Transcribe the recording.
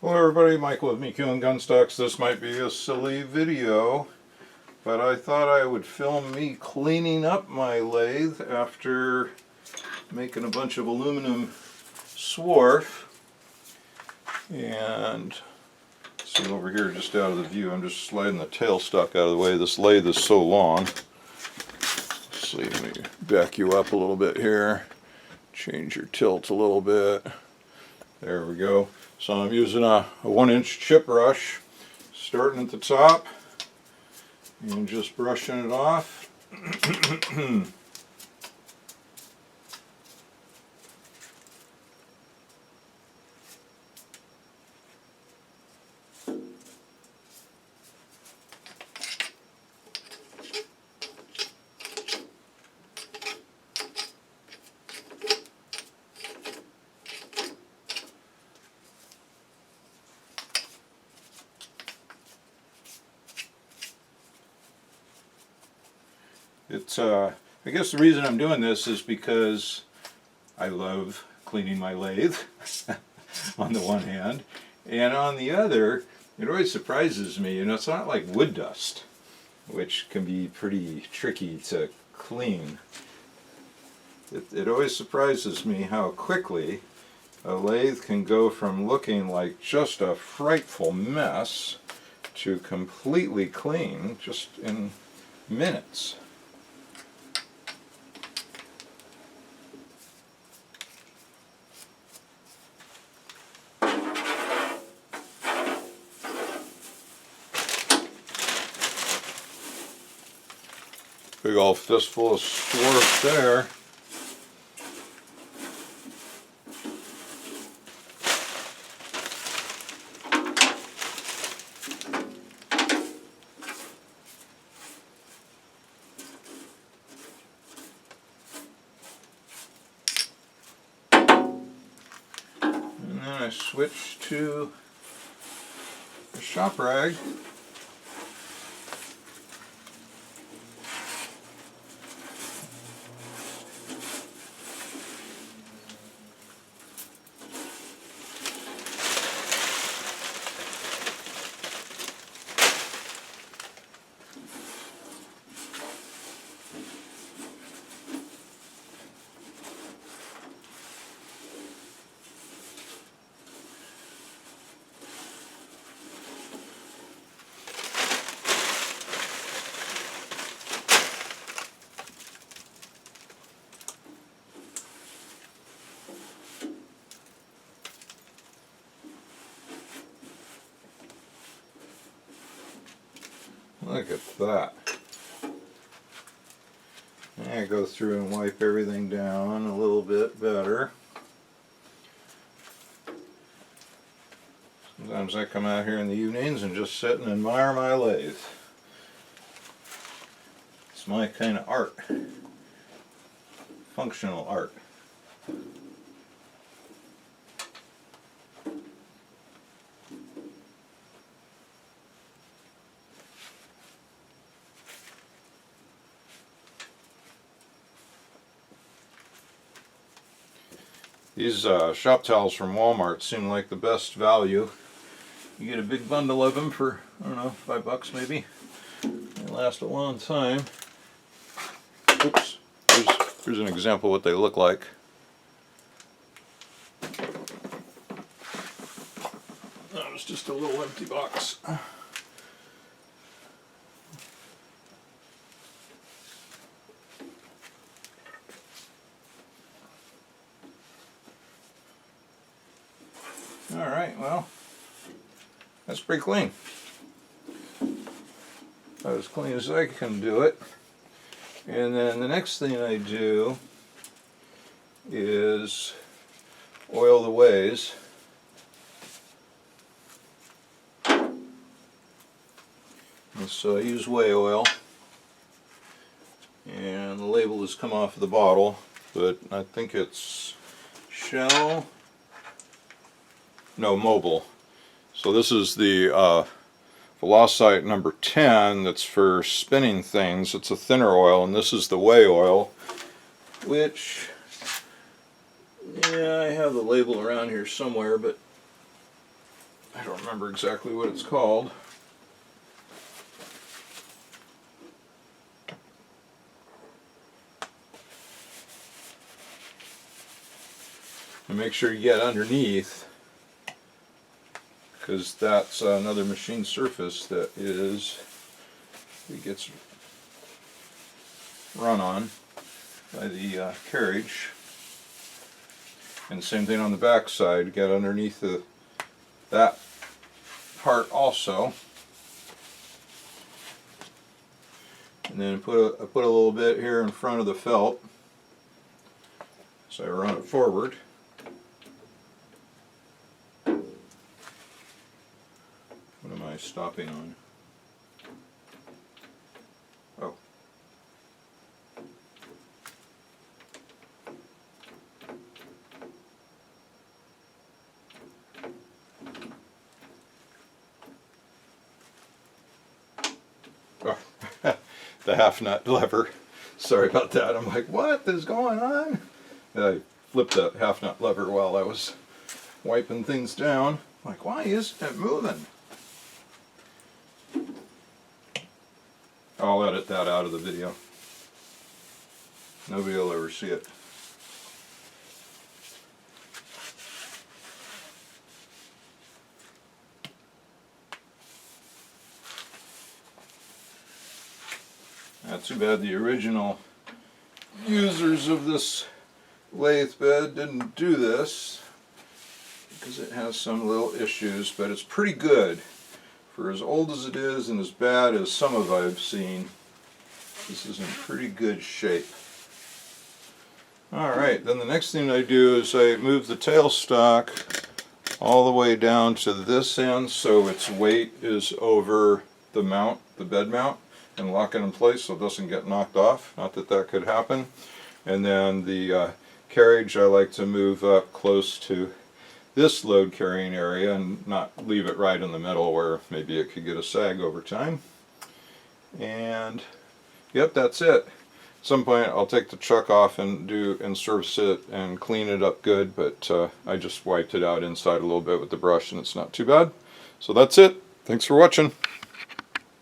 Hello everybody, Michael with MeQ and Gunstocks. This might be a silly video, but I thought I would film me cleaning up my lathe after making a bunch of aluminum swarf. And see over here just out of the view, I'm just sliding the tailstock out of the way. This lathe is so long. Let's see, let me back you up a little bit here. Change your tilt a little bit. There we go. So I'm using a 1-inch chip brush, starting at the top and just brushing it off. I guess the reason I'm doing this is because I love cleaning my lathe on the one hand, and on the other, it always surprises me, it's not like wood dust, which can be pretty tricky to clean. It always surprises me how quickly a lathe can go from looking like just a frightful mess to completely clean just in minutes. Big old fistful of swarf there. And then I switch to the shop rag. Look at that. I go through and wipe everything down a little bit better. Sometimes I come out here in the evenings and just sit and admire my lathe. It's my kind of art. Functional art. These shop towels from Walmart seem like the best value. You get a big bundle of them for, I don't know, $5 maybe. They last a long time. Oops, here's an example of what they look like. That was just a little empty box. Alright, well, that's pretty clean. About as clean as I can do it. And then the next thing I do is oil the ways. And so I use whey oil. And the label has come off of the bottle, but I think it's Shell. No, Mobile. So this is the Velocite number 10 that's for spinning things. It's a thinner oil, and this is the whey oil, which, yeah, I have the label around here somewhere, but I don't remember exactly what it's called. And make sure you get underneath, because that's another machine surface that it gets run on by the carriage. And same thing on the back side, get underneath that part also. And then I put a little bit here in front of the felt, so I run it forward. What am I stopping on? Oh. Oh. The half nut lever. Sorry about that. I'm like, what is going on? I flipped that half nut lever while I was wiping things down. I'm like, why isn't it moving? I'll edit that out of the video. Nobody will ever see it. Not too bad the original users of this lathe bed didn't do this, because it has some little issues, but it's pretty good. For as old as it is and as bad as some of I've seen, this is in pretty good shape. Alright, then the next thing I do is I move the tailstock all the way down to this end so its weight is over the mount, the bed mount, and lock it in place so it doesn't get knocked off. Not that that could happen. And then the carriage I like to move up close to this load carrying area and not leave it right in the middle where maybe it could get a sag over time. And yep, that's it. At some point I'll take the truck off and service it and clean it up good, but I just wiped it out inside a little bit with the brush and it's not too bad. So that's it. Thanks for watching.